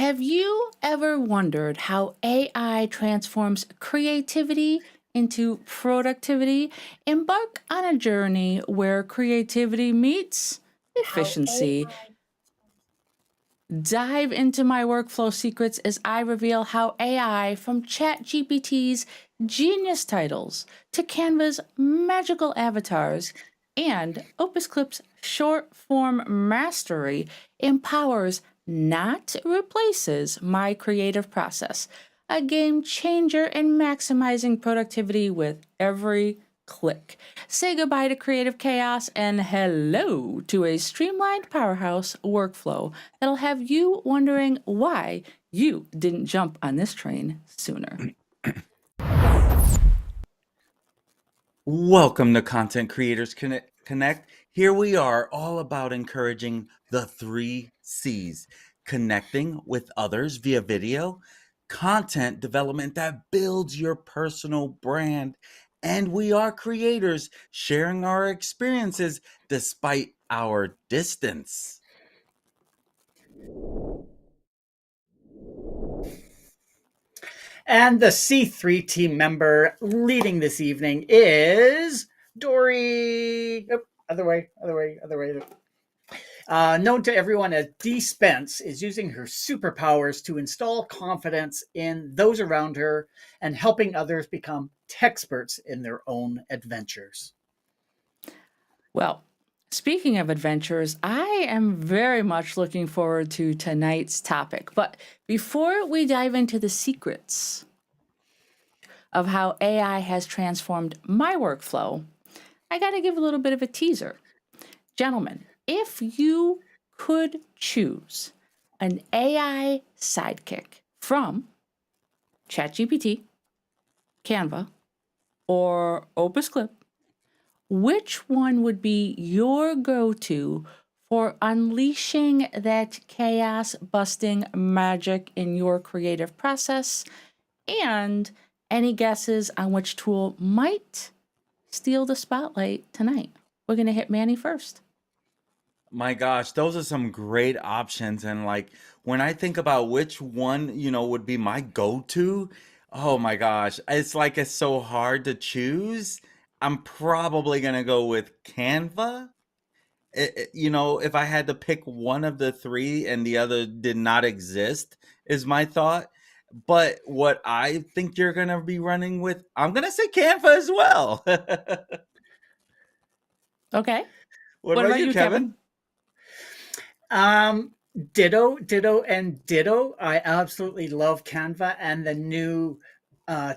Have you ever wondered how AI transforms creativity into productivity? Embark on a journey where creativity meets efficiency. Dive into my workflow secrets as I reveal how AI, from ChatGPT's genius titles to Canva's magical avatars and OpusClip's short form mastery, empowers, not replaces, my creative process. A game changer in maximizing productivity with every click. Say goodbye to creative chaos and hello to a streamlined powerhouse workflow that'll have you wondering why you didn't jump on this train sooner. Welcome to Content Creators Connect. Here we are, all about encouraging the 3 C's: connecting with others via video, content development that builds your personal brand, and we are creators sharing our experiences despite our distance. And the C3 team member leading this evening is Dori. Other way. Known to everyone as DSpence, is using her superpowers to install confidence in those around her and helping others become techsperts in their own adventures. Well, speaking of adventures, I am very much looking forward to tonight's topic. But before we dive into the secrets of how AI has transformed my workflow, I got to give a little bit of a teaser. Gentlemen, if you could choose an AI sidekick from ChatGPT, Canva, or OpusClip, which one would be your go-to for unleashing that chaos-busting magic in your creative process? And any guesses on which tool might steal the spotlight tonight? We're going to hit Manny first. My gosh, those are some great options. And like when I think about which one, would be my go-to, oh my gosh, it's so hard to choose. I'm probably gonna go with Canva. If I had to pick one of the 3 and the other did not exist, is my thought. But what I think you're gonna be running with, I'm gonna say Canva as well. Okay. What What about about you, you, Kevin? Ditto, and ditto. I absolutely love Canva and the new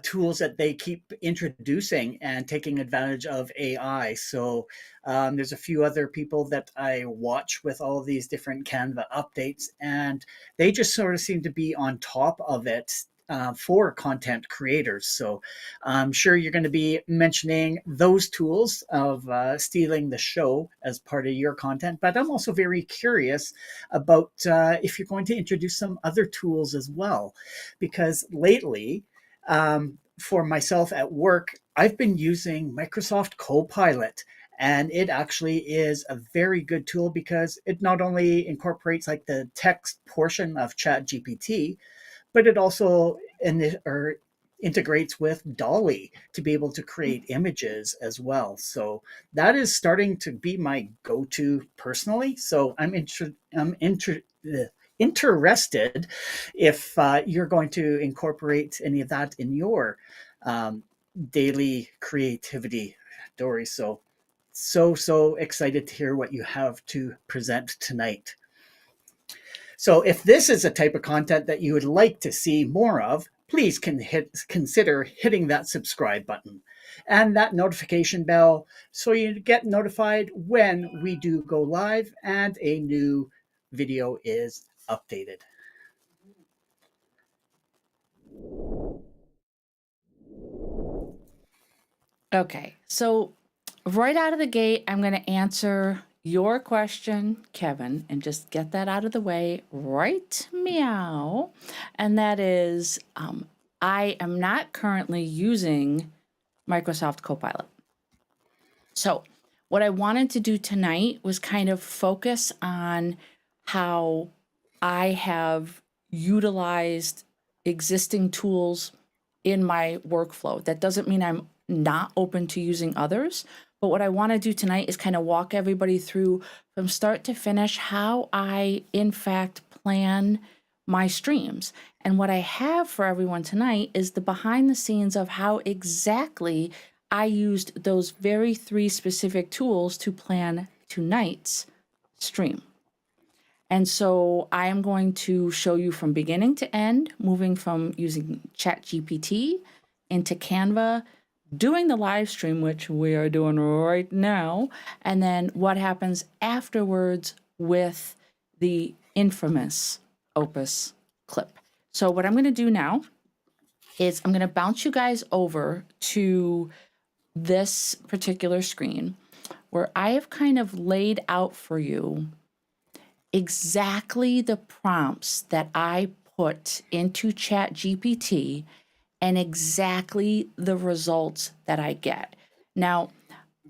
tools that they keep introducing and taking advantage of AI. So there's a few other people that I watch with all of these different Canva updates, and they just sort of seem to be on top of it. For content creators. So I'm sure you're going to be mentioning those tools of stealing the show as part of your content. But I'm also very curious about if you're going to introduce some other tools as well. Because lately, for myself at work, I've been using Microsoft Copilot. And it actually is a very good tool because it not only incorporates like the text portion of ChatGPT, but it also integrates with Dolly to be able to create images as well. So that is starting to be my go-to personally. So I'm interested if you're going to incorporate any of that in your daily creativity, Dori. So excited to hear what you have to present tonight. So if this is a type of content that you would like to see more of, please consider hitting that subscribe button and that notification bell so you get notified when we do go live and a new video is updated. Okay, so right out of the gate, I'm going to answer your question, Kevin, and just get that out of the way right meow. And that is, I am not currently using Microsoft Copilot. So, what I wanted to do tonight was kind of focus on how I have utilized existing tools in my workflow. That doesn't mean I'm not open to using others, but what I want to do tonight is kind of walk everybody through from start to finish how I, in fact, plan my streams. And what I have for everyone tonight is the behind the scenes of how exactly I used those very 3 specific tools to plan tonight's stream. And so I am going to show you from beginning to end, moving from using ChatGPT into Canva, doing the live stream, which we are doing right now, and then what happens afterwards with the infamous OpusClip. So what I'm going to do now is I'm going to bounce you guys over to this particular screen where I have kind of laid out for you exactly the prompts that I put into ChatGPT and exactly the results that I get. Now,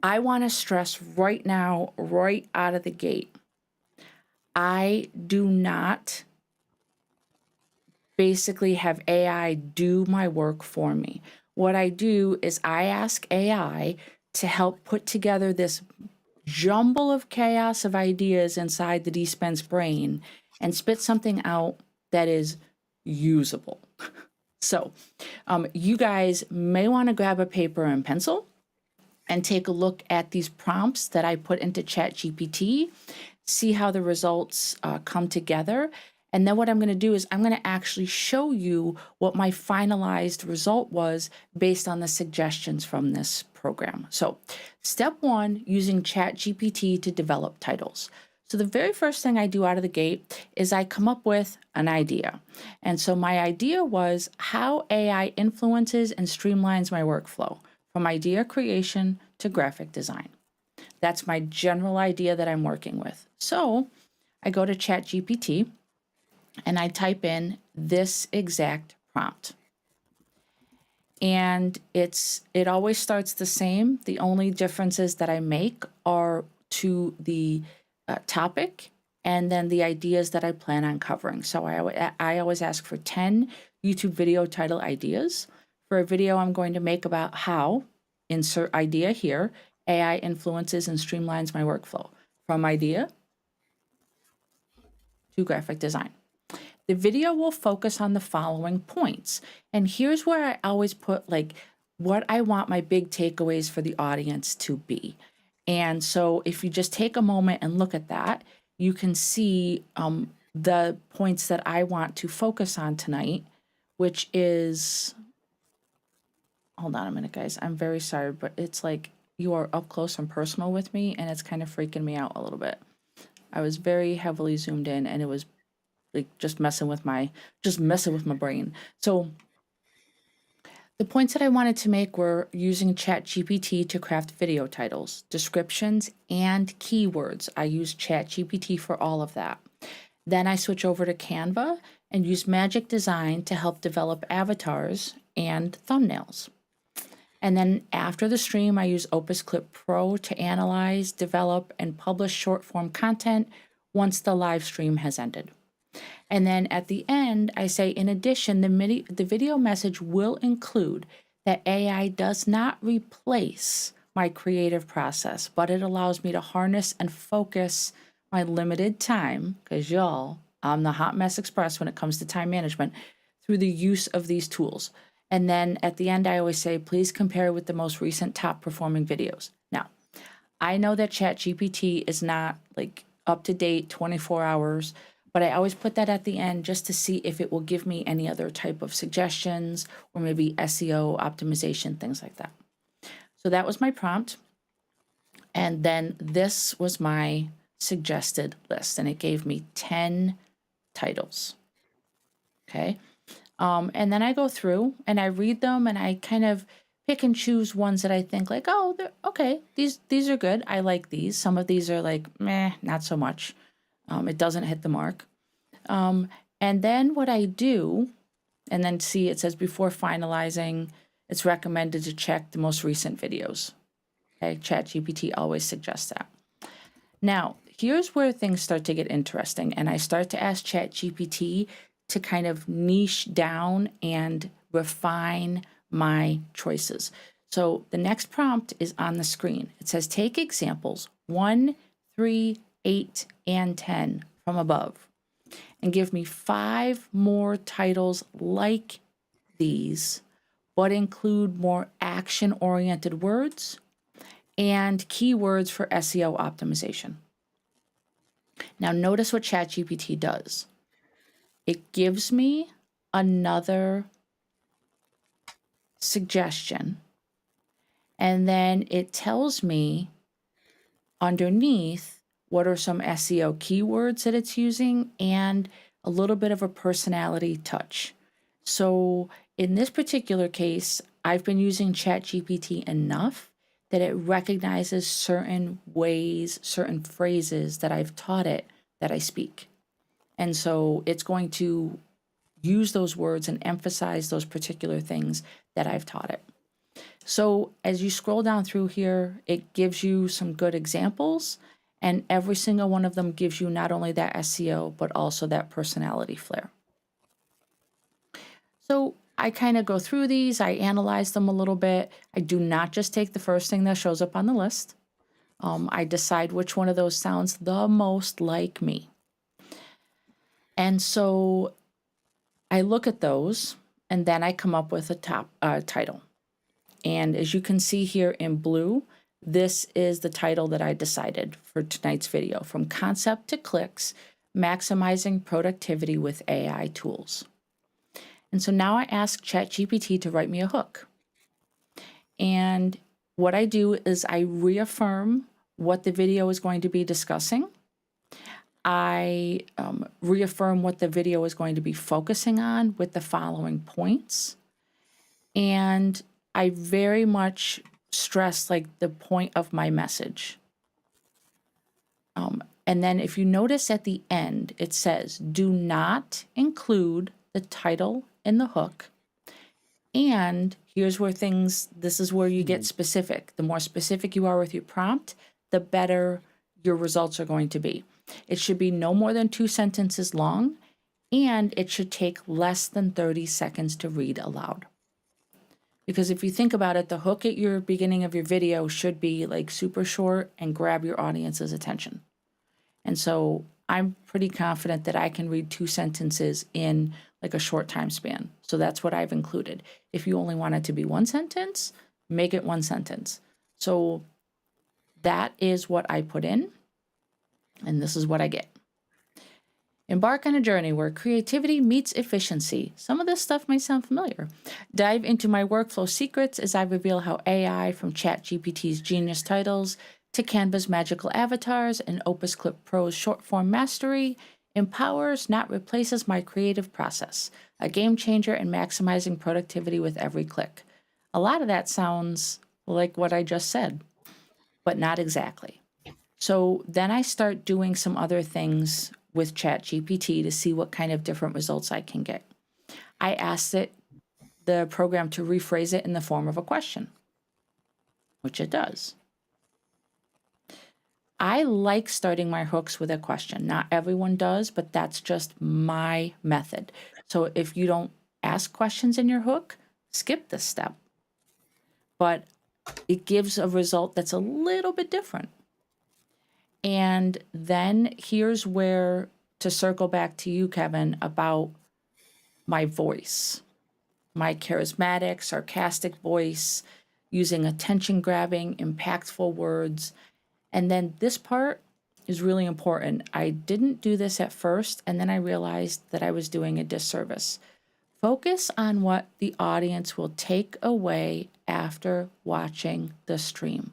I want to stress right now, right out of the gate, I do not basically have AI do my work for me. What I do is I ask AI to help put together this jumble of chaos of ideas inside the DSpence brain and spit something out that is usable. So you guys may want to grab a paper and pencil and take a look at these prompts that I put into ChatGPT, see how the results come together. And then what I'm going to do is I'm going to actually show you what my finalized result was based on the suggestions from this program. So step 1, using ChatGPT to develop titles. So the very first thing I do out of the gate is I come up with an idea. And so my idea was how AI influences and streamlines my workflow from idea creation to graphic design. That's my general idea that I'm working with. So I go to ChatGPT and I type in this exact prompt. And it always starts the same. The only differences that I make are to the topic and then the ideas that I plan on covering. So I always ask for 10 YouTube video title ideas. For a video I'm going to make about how, insert idea here, AI influences and streamlines my workflow from idea to graphic design. The video will focus on the following points. And here's where I always put like what I want my big takeaways for the audience to be. And so if you just take a moment and look at that, you can see the points that I want to focus on tonight, which is, hold on a minute, guys. I'm very sorry, but it's like you are up close and personal with me, and it's kind of freaking me out a little bit. I was very heavily zoomed in, and it was like just messing with my brain. So the points that I wanted to make were using ChatGPT to craft video titles, descriptions, and keywords. I use ChatGPT for all of that. Then I switch over to Canva and use Magic Design to help develop avatars and thumbnails. And then after the stream, I use OpusClip Pro to analyze, develop, and publish short form content once the live stream has ended. And then at the end, I say, in addition, the video message will include that AI does not replace my creative process, but it allows me to harness and focus my limited time, because y'all, I'm the hot mess express when it comes to time management, through the use of these tools. And then at the end, I always say, please compare with the most recent top performing videos. Now, I know that ChatGPT is not like up to date 24 hours, but I always put that at the end just to see if it will give me any other type of suggestions or maybe SEO optimization, things like that. So that was my prompt. And then this was my suggested list, and it gave me 10 titles. Okay. And then I go through and I read them and I kind of pick and choose ones that I think like, oh, okay, these are good. I like these. Some of these are like, meh, not so much. It doesn't hit the mark. And then what I do, and then see it says before finalizing, it's recommended to check the most recent videos. Okay, ChatGPT always suggests that. Now, here's where things start to get interesting, and I start to ask ChatGPT to kind of niche down and refine my choices. So the next prompt is on the screen. It says, take examples 1, 3, 8, and 10 from above and give me 5 more titles like these, but include more action-oriented words and keywords for SEO optimization. Now notice what ChatGPT does. It gives me another suggestion, and then it tells me underneath what are some SEO keywords that it's using and a little bit of a personality touch. So in this particular case, I've been using ChatGPT enough that it recognizes certain ways, certain phrases that I've taught it that I speak. And so it's going to use those words and emphasize those particular things that I've taught it. So as you scroll down through here, it gives you some good examples, and every single one of them gives you not only that SEO, but also that personality flair. So I kind of go through these, I analyze them a little bit. I do not just take the first thing that shows up on the list. I decide which one of those sounds the most like me. And so I look at those, and then I come up with a top title. And as you can see here in blue, this is the title that I decided for tonight's video, From Concept to Clicks, Maximizing Productivity with AI Tools. And so now I ask ChatGPT to write me a hook. And what I do is I reaffirm what the video is going to be discussing. I reaffirm what the video is going to be focusing on with the following points. And I very much stress like the point of my message. And then if you notice at the end, it says, do not include the title in the hook. And here's where this is where you get specific. The more specific you are with your prompt, the better your results are going to be. It should be no more than 2 sentences long, and it should take less than 30 seconds to read aloud. Because if you think about it, the hook at your beginning of your video should be like super short and grab your audience's attention. And so I'm pretty confident that I can read 2 sentences in like a short time span. So that's what I've included. If you only want it to be 1 sentence, make it 1 sentence. So that is what I put in, and this is what I get. Embark on a journey where creativity meets efficiency. Some of this stuff may sound familiar. Dive into my workflow secrets as I reveal how AI, from ChatGPT's genius titles to Canva's magical avatars and OpusClip Pro's short-form mastery, empowers, not replaces my creative process, a game changer in maximizing productivity with every click. A lot of that sounds like what I just said, but not exactly. So then I start doing some other things with ChatGPT to see what kind of different results I can get. I asked the program to rephrase it in the form of a question, which it does. I like starting my hooks with a question. Not everyone does, but that's just my method. So if you don't ask questions in your hook, skip this step. But it gives a result that's a little bit different. And then here's where, to circle back to you, Kevin, about my voice, my charismatic, sarcastic voice, using attention-grabbing, impactful words. And then this part is really important. I didn't do this at first, and then I realized that I was doing a disservice. Focus on what the audience will take away after watching the stream.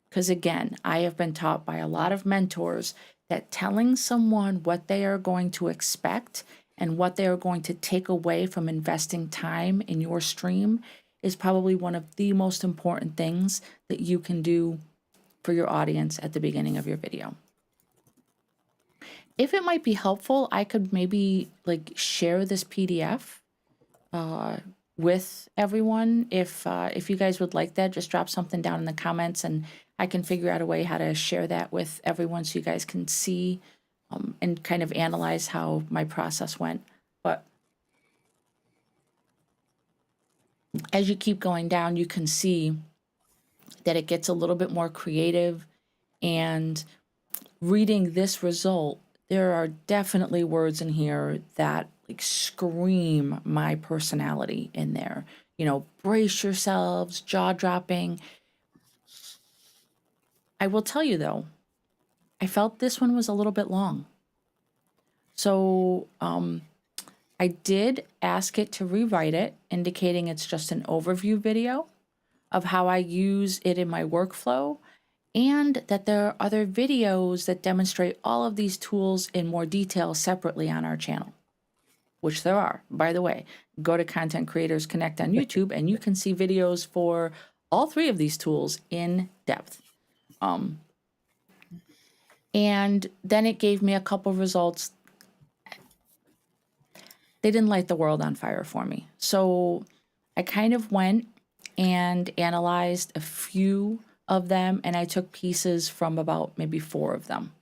Because again, I have been taught by a lot of mentors that telling someone what they are going to expect and what they are going to take away from investing time in your stream is probably one of the most important things that you can do for your audience at the beginning of your video. If it might be helpful, I could maybe like share this PDF with everyone. If you guys would like that, just drop something down in the comments and I can figure out a way how to share that with everyone so you guys can see and kind of analyze how my process went. But as you keep going down, you can see that it gets a little bit more creative. And reading this result, there are definitely words in here that like scream my personality in there. You know, brace yourselves, jaw dropping. I will tell you though, I felt this one was a little bit long. So I did ask it to rewrite it, indicating it's just an overview video of how I use it in my workflow, and that there are other videos that demonstrate all of these tools in more detail separately on our channel, which there are. By the way, go to Content Creators Connect on YouTube and you can see videos for all three of these tools in depth. And then it gave me a couple results. They didn't light the world on fire for me. So I kind of went and analyzed a few of them, and I took pieces from about maybe 4 of them.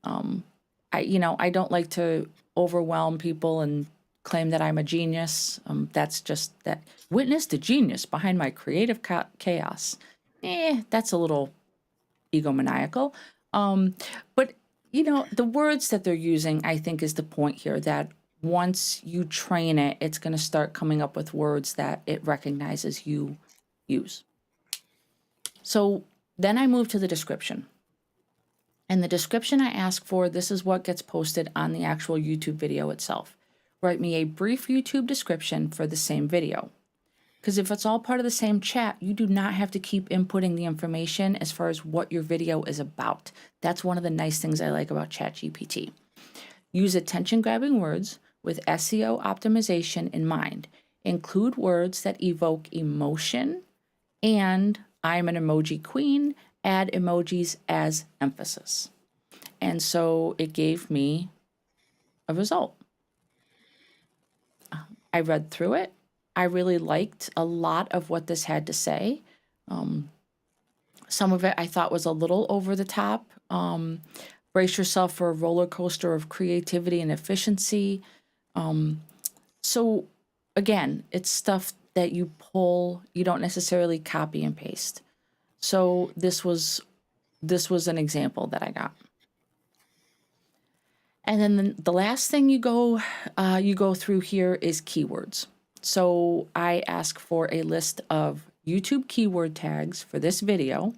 I don't like to overwhelm people and claim that I'm a genius. That's just that. Witness the genius behind my creative chaos. That's a little egomaniacal. But the words that they're using, I think, is the point here, that once you train it, it's going to start coming up with words that it recognizes you use. So then I move to the description. And the description I ask for, this is what gets posted on the actual YouTube video itself. Write me a brief YouTube description for the same video. Because if it's all part of the same chat, you do not have to keep inputting the information as far as what your video is about. That's one of the nice things I like about ChatGPT. Use attention-grabbing words with SEO optimization in mind. Include words that evoke emotion, and I'm an emoji queen, add emojis as emphasis. And so it gave me a result. I read through it. I really liked a lot of what this had to say. Some of it I thought was a little over the top. Brace yourself for a roller coaster of creativity and efficiency. So again, it's stuff that you pull, you don't necessarily copy and paste. So this was an example that I got. And then the last thing you go through here is keywords. So I ask for a list of YouTube keyword tags for this video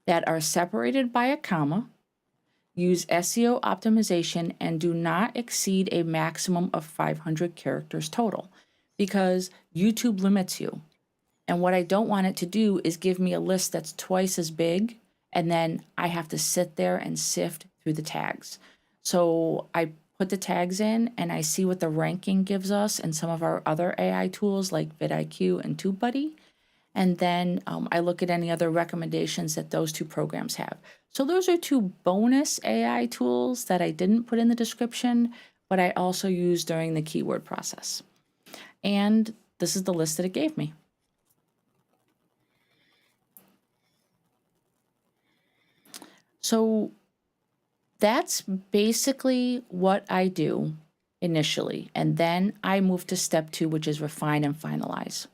that are separated by a comma, use SEO optimization, and do not exceed a maximum of 500 characters total, because YouTube limits you. And what I don't want it to do is give me a list that's twice as big, and then I have to sit there and sift through the tags. So I put the tags in and I see what the ranking gives us in some of our other AI tools like vidIQ and TubeBuddy. And then I look at any other recommendations that those two programs have. So those are 2 bonus AI tools that I didn't put in the description, but I also used during the keyword process. And this is the list that it gave me. So that's basically what I do initially. And then I move to step 2, which is refine and finalize.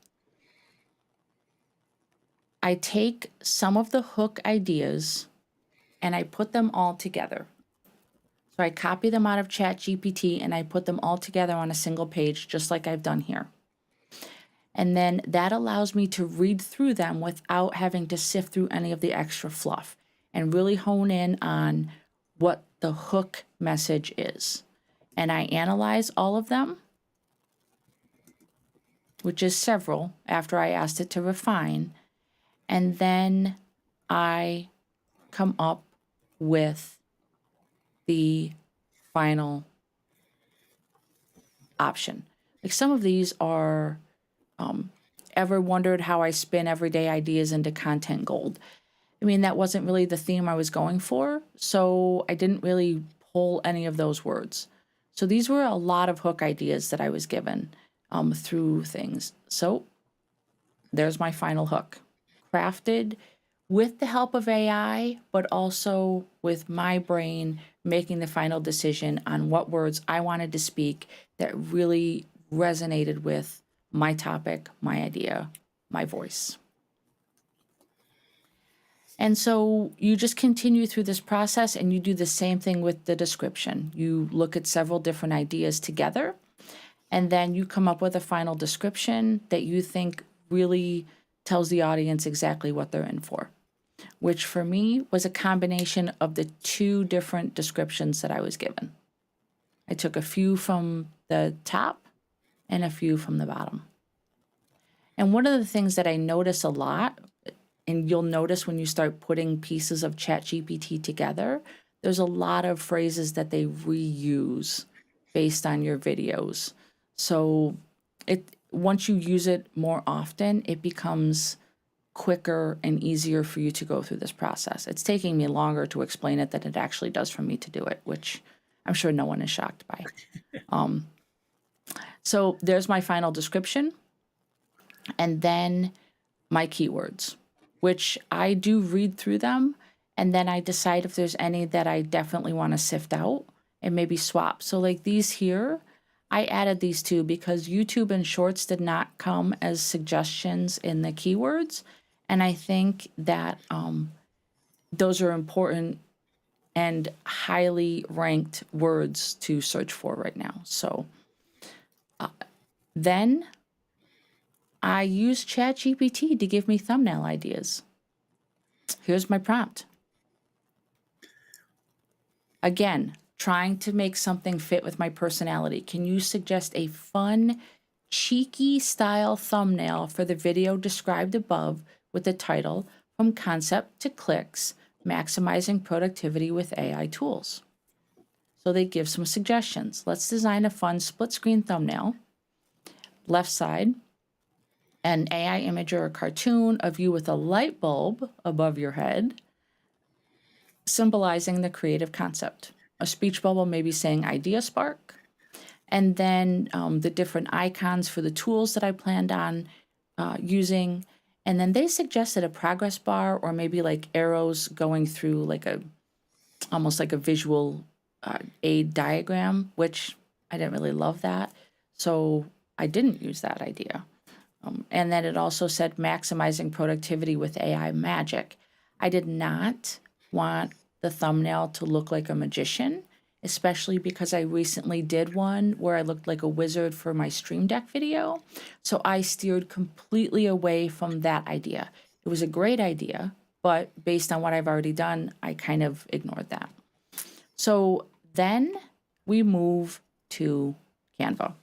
I take some of the hook ideas and I put them all together. So I copy them out of ChatGPT and I put them all together on a single page, just like I've done here. And then that allows me to read through them without having to sift through any of the extra fluff and really hone in on what the hook message is. And I analyze all of them, which is several, after I asked it to refine. And then I come up with the final option. Like some of these are, ever wondered how I spin everyday ideas into content gold? I mean, that wasn't really the theme I was going for, so I didn't really pull any of those words. So these were a lot of hook ideas that I was given through things. So there's my final hook, crafted with the help of AI, but also with my brain making the final decision on what words I wanted to speak that really resonated with my topic, my idea, my voice. And so you just continue through this process and you do the same thing with the description. You look at several different ideas together, and then you come up with a final description that you think really tells the audience exactly what they're in for, which for me was a combination of the two different descriptions that I was given. I took a few from the top and a few from the bottom. And one of the things that I notice a lot, and you'll notice when you start putting pieces of ChatGPT together, there's a lot of phrases that they reuse based on your videos. So once you use it more often, it becomes quicker and easier for you to go through this process. It's taking me longer to explain it than it actually does for me to do it, which I'm sure no one is shocked by. So there's my final description, and then my keywords, which I do read through them, and then I decide if there's any that I definitely want to sift out and maybe swap. So like these here, I added these two because YouTube and Shorts did not come as suggestions in the keywords. And I think that those are important and highly ranked words to search for right now. So then I used ChatGPT to give me thumbnail ideas. Here's my prompt. Again, trying to make something fit with my personality. Can you suggest a fun, cheeky style thumbnail for the video described above with the title From Concept to Clicks, Maximizing Productivity with AI Tools? So they give some suggestions. Let's design a fun split screen thumbnail. Left side, an AI image or a cartoon of you with a light bulb above your head, symbolizing the creative concept. A speech bubble maybe saying idea spark. And then the different icons for the tools that I planned on using. And then they suggested a progress bar or maybe like arrows going through like almost like a visual aid diagram, which I didn't really love that. So I didn't use that idea. And then it also said maximizing productivity with AI magic. I did not want the thumbnail to look like a magician, especially because I recently did one where I looked like a wizard for my Stream Deck video. So I steered completely away from that idea. It was a great idea, but based on what I've already done, I kind of ignored that. So then we move to Canva.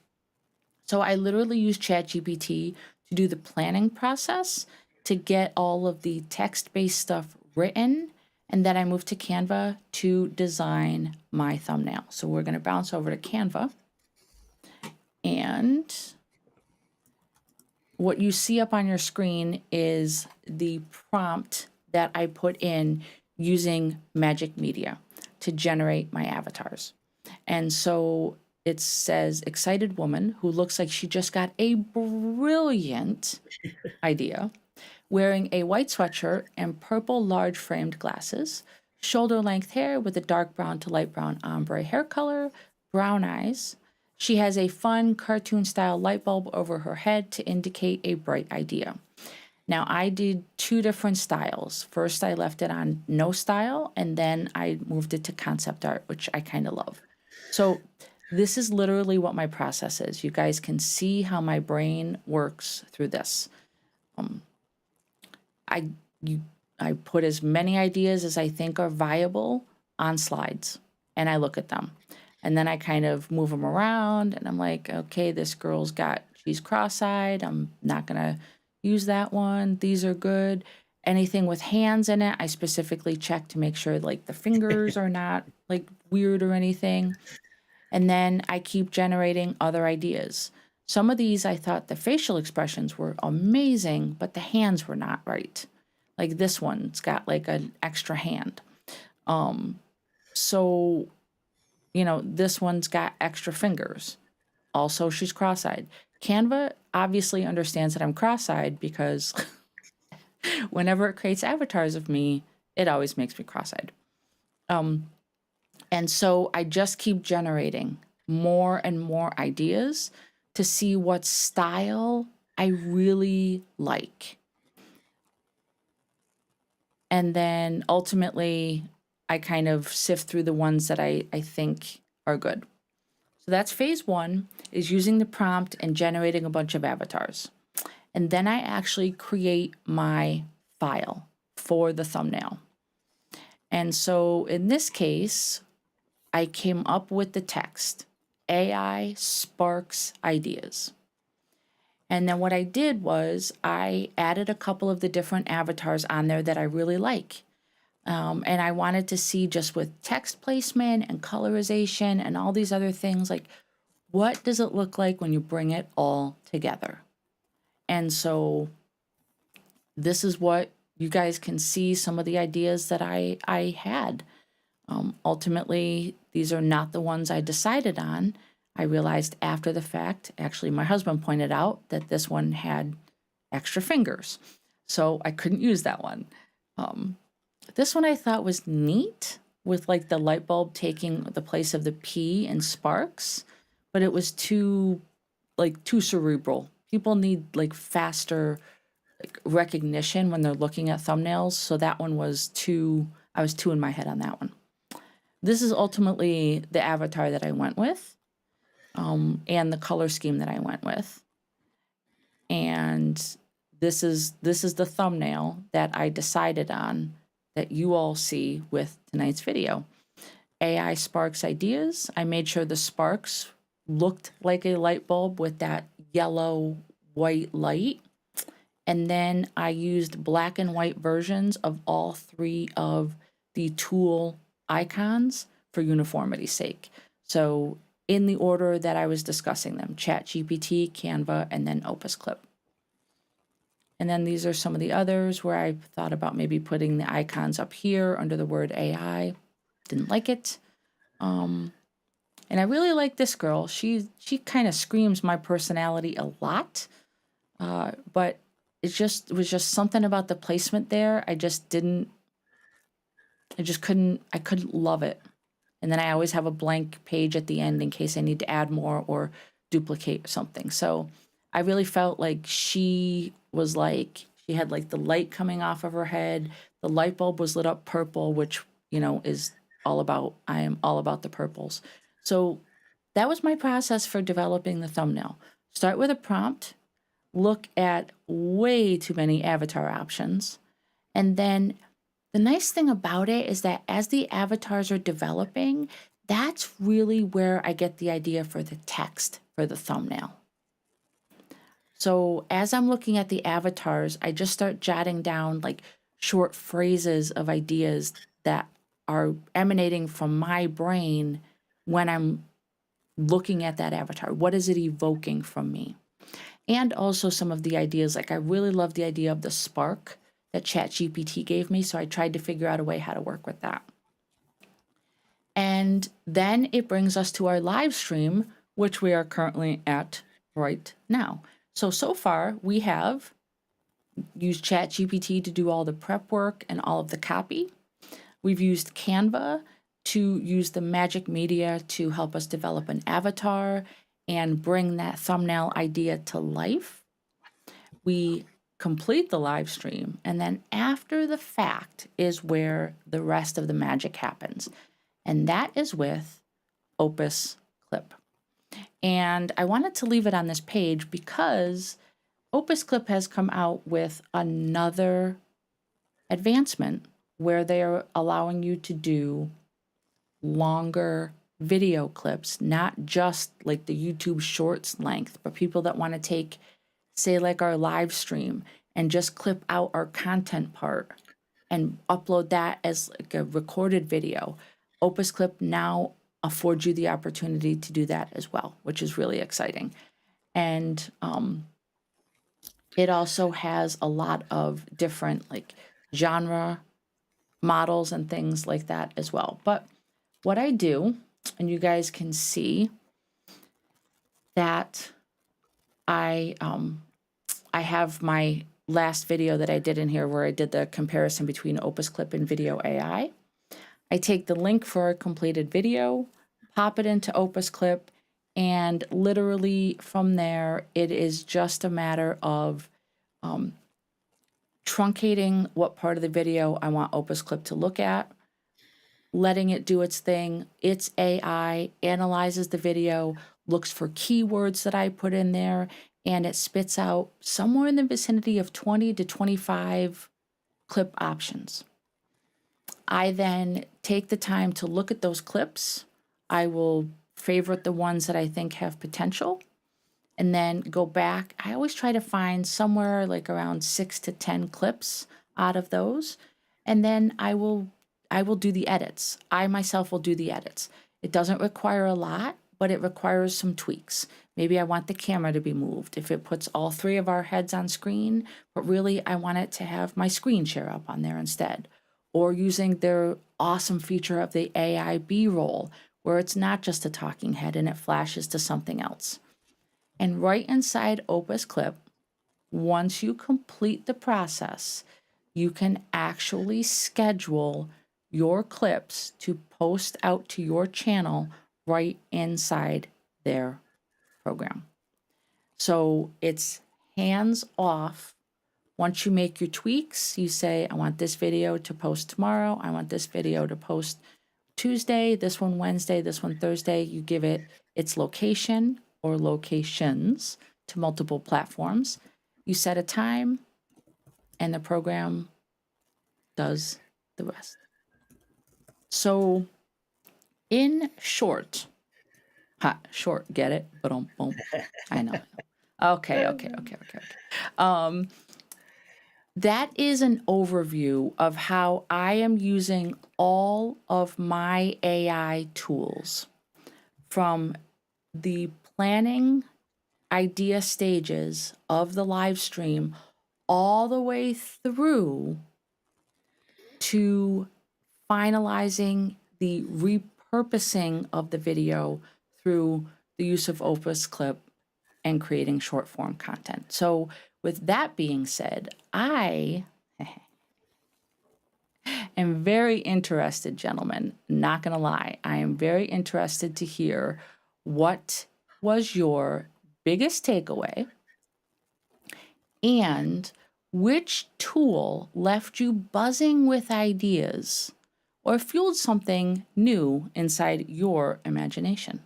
So I literally use ChatGPT to do the planning process to get all of the text-based stuff written, and then I move to Canva to design my thumbnail. So we're going to bounce over to Canva, and what you see up on your screen is the prompt that I put in using Magic Media to generate my avatars. And so it says excited woman who looks like she just got a brilliant idea, wearing a white sweatshirt and purple large framed glasses, shoulder length hair with a dark brown to light brown ombre hair color, brown eyes. She has a fun cartoon style light bulb over her head to indicate a bright idea. Now I did two different styles. First I left it on no style, and then I moved it to concept art, which I kind of love. So this is literally what my process is. You guys can see how my brain works through this. I put as many ideas as I think are viable on slides, and I look at them. And then I kind of move them around, and I'm like, okay, this girl's she's cross-eyed. I'm not going to use that one. These are good. Anything with hands in it, I specifically check to make sure like the fingers are not like weird or anything. And then I keep generating other ideas. Some of these I thought the facial expressions were amazing, but the hands were not right. Like this one's got like an extra hand. So, this one's got extra fingers. Also, she's cross-eyed. Canva obviously understands that I'm cross-eyed because whenever it creates avatars of me, it always makes me cross-eyed. And so I just keep generating more and more ideas to see what style I really like. And then ultimately, I kind of sift through the ones that I think are good. So that's phase one, is using the prompt and generating a bunch of avatars. And then I actually create my file for the thumbnail. And so in this case, I came up with the text, AI sparks ideas. And then what I did was I added a couple of the different avatars on there that I really like. And I wanted to see, just with text placement and colorization and all these other things, like, what does it look like when you bring it all together? And so this is what you guys can see, some of the ideas that I had. Ultimately, these are not the ones I decided on. I realized after the fact, actually, my husband pointed out that this one had extra fingers, so I couldn't use that one. This one I thought was neat, with like the light bulb taking the place of the P in sparks, but it was too cerebral. People need like faster recognition when they're looking at thumbnails, so that one was too, I was too in my head on that one. This is ultimately the avatar that I went with, and the color scheme that I went with. And this is the thumbnail that I decided on, that you all see with tonight's video. AI sparks ideas. I made sure the sparks looked like a light bulb with that yellow white light. And then I used black and white versions of all three of the tool icons for uniformity's sake. So in the order that I was discussing them: ChatGPT, Canva, and then OpusClip. And then these are some of the others where I thought about maybe putting the icons up here under the word AI. Didn't like it. And I really like this girl. She kind of screams my personality a lot. But it was just something about the placement there. I couldn't love it. And then I always have a blank page at the end in case I need to add more or duplicate something. So I really felt like she had like the light coming off of her head. The light bulb was lit up purple, which, is I am all about the purples. So that was my process for developing the thumbnail. Start with a prompt, look at way too many avatar options. And then the nice thing about it is that as the avatars are developing, that's really where I get the idea for the text for the thumbnail. So as I'm looking at the avatars, I just start jotting down like short phrases of ideas that are emanating from my brain when I'm looking at that avatar. What is it evoking from me? And also some of the ideas, like I really love the idea of the spark that ChatGPT gave me, so I tried to figure out a way how to work with that. And then it brings us to our live stream, which we are currently at right now. So far, we have used ChatGPT to do all the prep work and all of the copy. We've used Canva to use the magic media to help us develop an avatar and bring that thumbnail idea to life. We complete the live stream, and then after the fact is where the rest of the magic happens. And that is with OpusClip. And I wanted to leave it on this page because OpusClip has come out with another advancement where they are allowing you to do longer video clips, not just like the YouTube Shorts length, but people that want to take, say, like our live stream and just clip out our content part and upload that as like a recorded video. OpusClip now affords you the opportunity to do that as well, which is really exciting. And it also has a lot of different like genre models and things like that as well. But what I do, and you guys can see that I have my last video that I did in here where I did the comparison between OpusClip and Video AI. I take the link for a completed video, pop it into OpusClip, And literally from there, it is just a matter of truncating what part of the video I want OpusClip to look at, letting it do its thing. Its AI analyzes the video, looks for keywords that I put in there, and it spits out somewhere in the vicinity of 20 to 25 clip options. I then take the time to look at those clips. I will favorite the ones that I think have potential and then go back. I always try to find somewhere like around 6 to 10 clips out of those. And then I will do the edits. I myself will do the edits. It doesn't require a lot, but it requires some tweaks. Maybe I want the camera to be moved if it puts all three of our heads on screen, but really I want it to have my screen share up on there instead. Or using their awesome feature of the AI B-roll, where it's not just a talking head and it flashes to something else. And right inside OpusClip, once you complete the process, you can actually schedule your clips to post out to your channel right inside their program. So it's hands off. Once you make your tweaks, you say, I want this video to post tomorrow. I want this video to post Tuesday, this one Wednesday, this one Thursday. You give it its location or locations to multiple platforms. You set a time, and the program does the rest. So, in short, short, get it? Boom. I know. Okay. That is an overview of how I am using all of my AI tools from the planning idea stages of the live stream all the way through to finalizing the repurposing of the video through the use of OpusClip and creating short form content. So with that being said, I am very interested, gentlemen, not gonna lie, I am very interested to hear what was your biggest takeaway and which tool left you buzzing with ideas or fueled something new inside your imagination.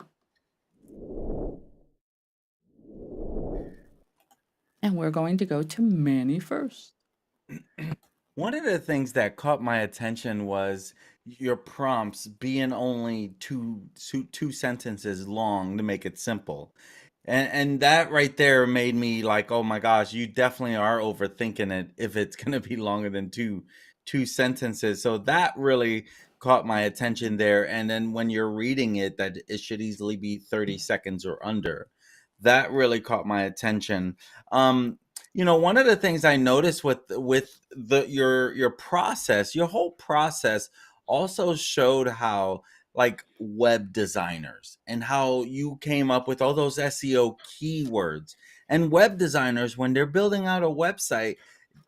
And we're going to go to Manny first. One of the things that caught my attention was your prompts being only two sentences long to make it simple. And that right there made me like, oh my gosh, you definitely are overthinking it if it's going to be longer than two sentences. So that really caught my attention there. And then when you're reading it, that it should easily be 30 seconds or under. That really caught my attention. One of the things I noticed with your process, your whole process also showed how like web designers and how you came up with all those SEO keywords. And web designers, when they're building out a website,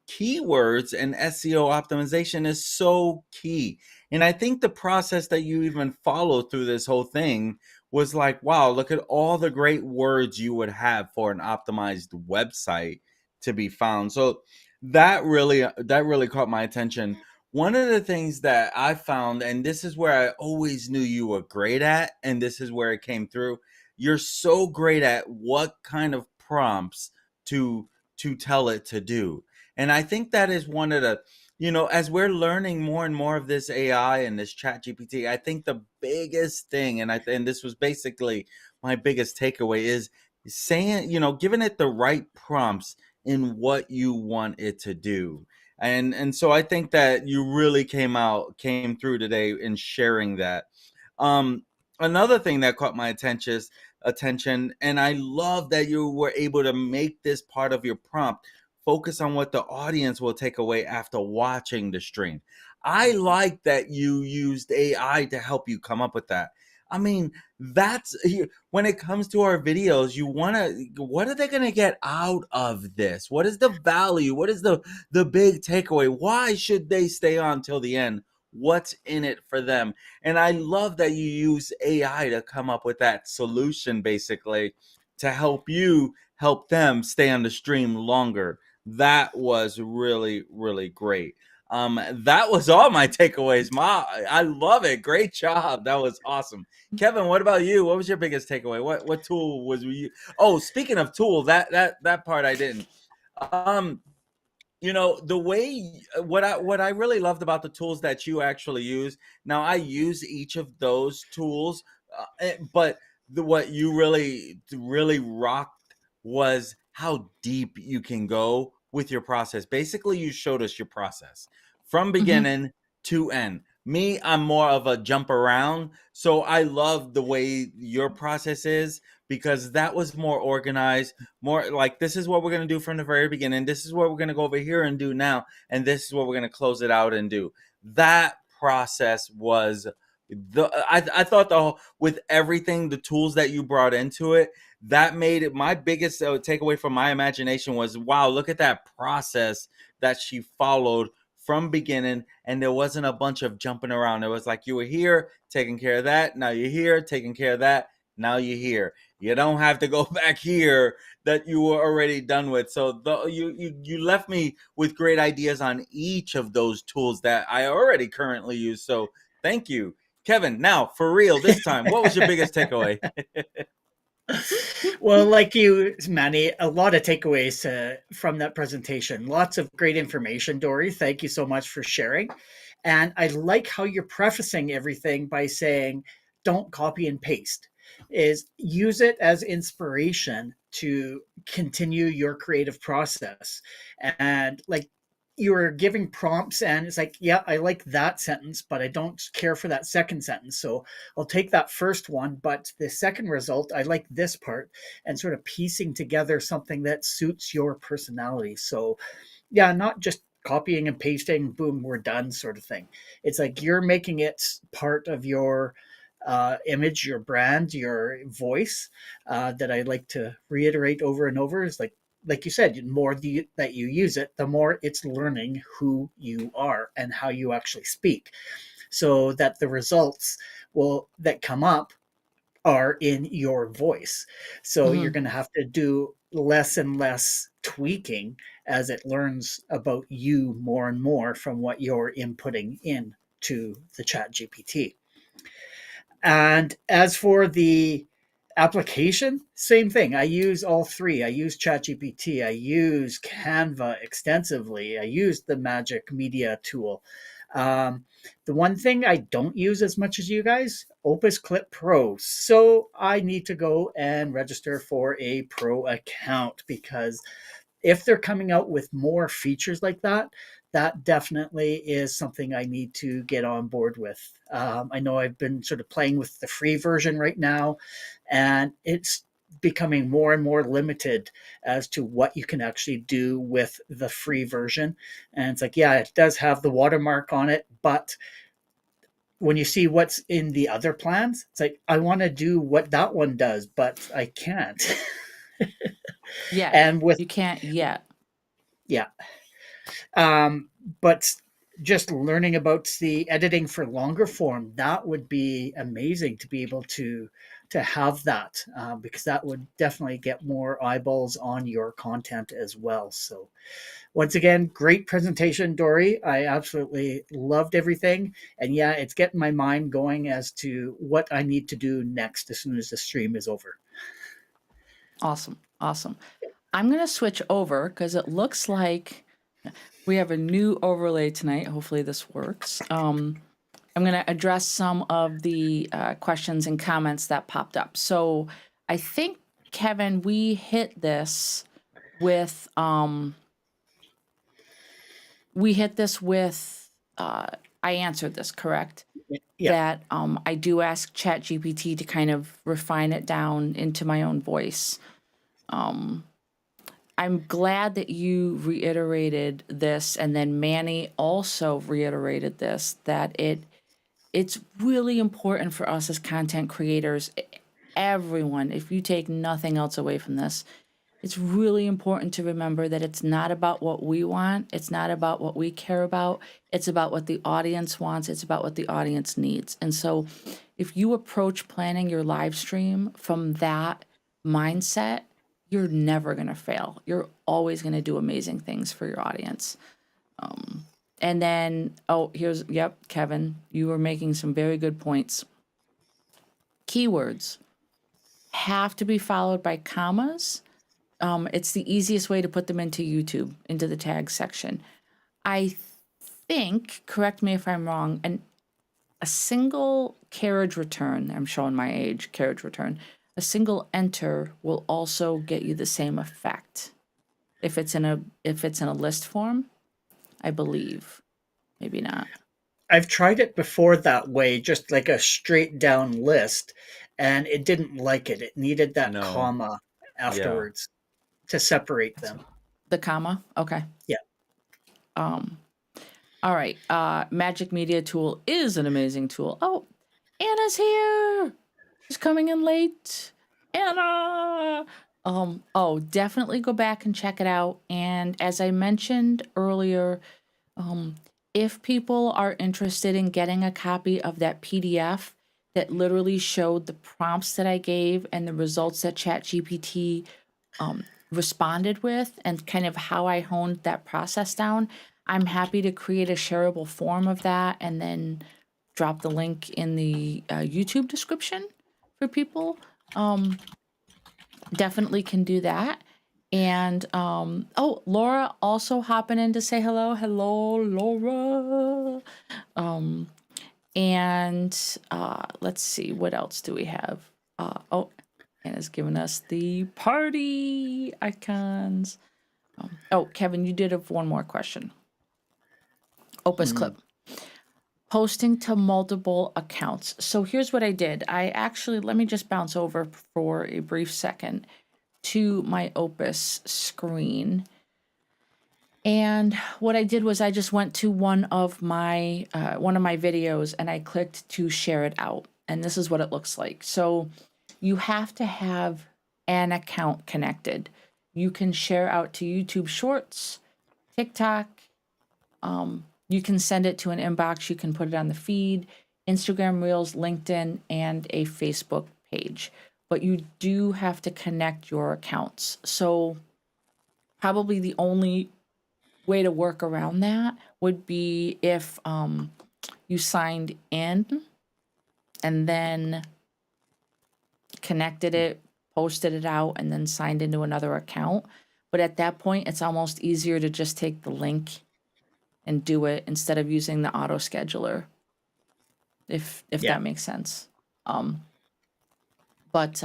keywords and SEO optimization is so key. And I think the process that you even followed through this whole thing was like, wow, look at all the great words you would have for an optimized website to be found. So that really caught my attention. One of the things that I found, and this is where I always knew you were great at, and this is where it came through, you're so great at what kind of prompts to tell it to do. And I think that is one of the, as we're learning more and more of this AI and this ChatGPT, I think the biggest thing, and this was basically my biggest takeaway, is saying, giving it the right prompts in what you want it to do. And so I think that you really came through today in sharing that. Another thing that caught my attention, and I love that you were able to make this part of your prompt focus on what the audience will take away after watching the stream. I like that you used AI to help you come up with that. I mean, that's when it comes to our videos, what are they going to get out of this? What is the value? What is the big takeaway? Why should they stay on till the end what's in it for them. And I love that you use AI to come up with that solution, basically, to help you help them stay on the stream longer. That was really, really great. That was all my takeaways. I love it. Great job. That was awesome. Kevin, what about you? What was your biggest takeaway? What tool was you? Oh, speaking of tool, that part I didn't. Um, the way what I really loved about the tools that you actually use. Now I use each of those tools, but what you really rocked was how deep you can go with your process. Basically, you showed us your process from Hmm. beginning to end. Me, I'm more of a jump around, so I love the way your process is, because that was more organized, more like, this is what we're going to do from the very beginning, this is what we're going to go over here and do now, and this is what we're going to close it out and do. That process was I thought with everything, the tools that you brought into it, that made it my biggest takeaway from my imagination was, wow, look at that process that she followed from beginning, and there wasn't a bunch of jumping around. It was like, you were here taking care of that, now you're here taking care of that, now you're here. You don't have to go back here that you were already done with. So you left me with great ideas on each of those tools that I already currently use. So thank you, Kevin. Now for real, this time, what was your biggest takeaway? Well, like you, Manny, a lot of takeaways from that presentation. Lots of great information, Dory. Thank you so much for sharing. And I like how you're prefacing everything by saying, don't copy and paste. Is use it as inspiration to continue your creative process. And like you were giving prompts, and it's like, yeah, I like that sentence, but I don't care for that second sentence. So I'll take that first one, but the second result, I like this part, and sort of piecing together something that suits your personality. So, yeah, not just copying and pasting, boom, we're done sort of thing. It's like you're making it part of your image, your brand, your voice. That I like to reiterate over and over is like you said, the more that you use it, the more it's learning who you are and how you actually speak, so that the results will that come up are in your voice. So you're Hmm. going to have to do less and less tweaking as it learns about you more and more from what you're inputting in to the chat GPT. And as for the application, same thing. I use all three. I use ChatGPT. I use Canva extensively. I use the Magic Media tool. Um, the one thing I don't use as much as you guys, OpusClip Pro. So I need to go and register for a pro account, because if they're coming out with more features like that, that definitely is something I need to get on board with. I know I've been sort of playing with the free version right now, and it's becoming more and more limited as to what you can actually do with the free version. And it's like, yeah, it does have the watermark on it, but when you see what's in the other plans, it's like, I want to do what that one does, but I can't. Yet. And with, You can't yet. yeah, Um, but just learning about the editing for longer form, that would be amazing to be able to have that, because that would definitely get more eyeballs on your content as well. So once again, great presentation, Dory. I absolutely loved everything. And yeah, it's getting my mind going as to what I need to do next as soon as the stream is over. Awesome. Awesome. I'm going to switch over because it looks like we have a new overlay tonight. Hopefully, this works. I'm going to address some of the questions and comments that popped up. So, I think, Kevin, we hit this with I answered this correct. Yeah. That I do ask ChatGPT to kind of refine it down into my own voice. I'm glad that you reiterated this, and then Manny also reiterated this, that it's really important for us as content creators, everyone, if you take nothing else away from this, it's really important to remember that it's not about what we want. It's not about what we care about. It's about what the audience wants. It's about what the audience needs. And so if you approach planning your live stream from that mindset, you're never going to fail. You're always going to do amazing things for your audience. And then, yep, Kevin, you were making some very good points. Keywords have to be followed by commas. It's the easiest way to put them into YouTube, into the tag section. I think, correct me if I'm wrong, a single carriage return, I'm showing my age, carriage return, a single enter will also get you the same effect. If it's in a list form, I believe. Maybe not. I've tried it before that way, just like a straight down list, and it didn't like it. It needed that No. comma Yeah. afterwards to separate them. The comma? Okay. Yeah. All right. Magic Media Tool is an amazing tool. Oh, Anna's here. She's coming in late. Anna. Definitely go back and check it out. And as I mentioned earlier, if people are interested in getting a copy of that PDF that literally showed the prompts that I gave and the results that ChatGPT responded with and kind of how I honed that process down, I'm happy to create a shareable form of that and then drop the link in the YouTube description for people. Definitely can do that. And Laura also hopping in to say hello. Hello, Laura. And let's see, what else do we have? Anna's giving us the party icons. Kevin, you did have one more question. OpusClip. Posting to multiple accounts. So here's what I did. Let me just bounce over for a brief second to my Opus screen. And what I did was I just went to one of my videos and I clicked to share it out. And this is what it looks like. So you have to have an account connected. You can share out to YouTube Shorts, TikTok. You can send it to an inbox. You can put it on the feed, Instagram Reels, LinkedIn, and a Facebook page. But you do have to connect your accounts. So probably the only way to work around that would be if you signed in and then connected it, posted it out, and then signed into another account. But at that point, it's almost easier to just take the link and do it instead of using the auto scheduler, if that makes sense. But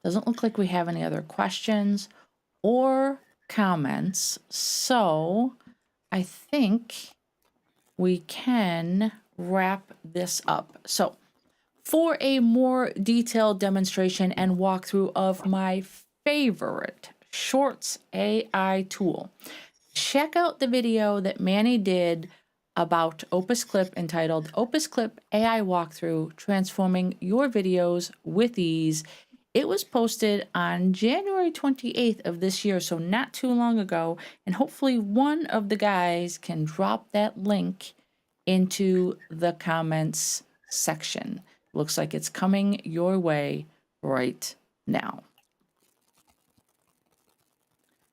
doesn't look like we have any other questions or comments. So I think we can wrap this up. So for a more detailed demonstration and walkthrough of my favorite Shorts AI tool, check out the video that Manny did about OpusClip entitled OpusClip AI Walkthrough Transforming Your Videos with Ease. It was posted on January 28th of this year, so not too long ago, and hopefully one of the guys can drop that link into the comments section. Looks like it's coming your way right now.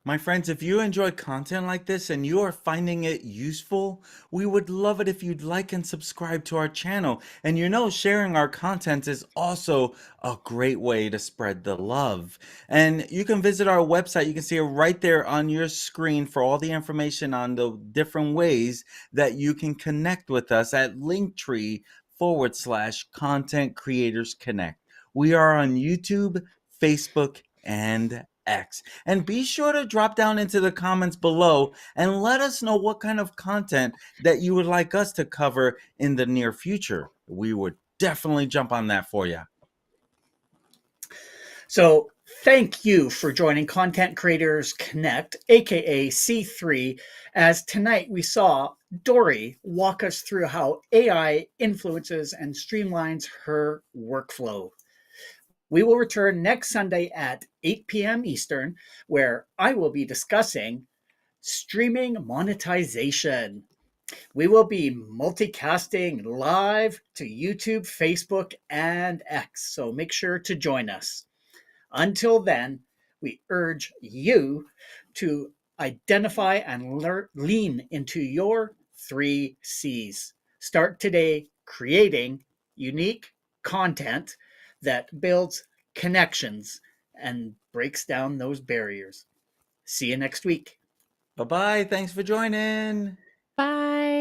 My friends, if you enjoy content like this and you are finding it useful, we would love it if you'd like and subscribe to our channel. And sharing our content is also a great way to spread the love. And you can visit our website. You can see it right there on your screen for all the information on the different ways that you can connect with us at Linktree/Content Creators Connect. We are on YouTube, Facebook, and X. And be sure to drop down into the comments below and let us know what kind of content that you would like us to cover in the near future. We would definitely jump on that for you. So thank you for joining Content Creators Connect, aka C3, as tonight we saw Dori walk us through how AI influences and streamlines her workflow. We will return next Sunday at 8 p.m. Eastern, where I will be discussing streaming monetization. We will be multicasting live to YouTube, Facebook, and X, so make sure to join us. Until then, we urge you to identify and lean into your 3 C's. Start today creating unique content that builds connections and breaks down those barriers. See you next week. Bye bye. Thanks for joining. Bye.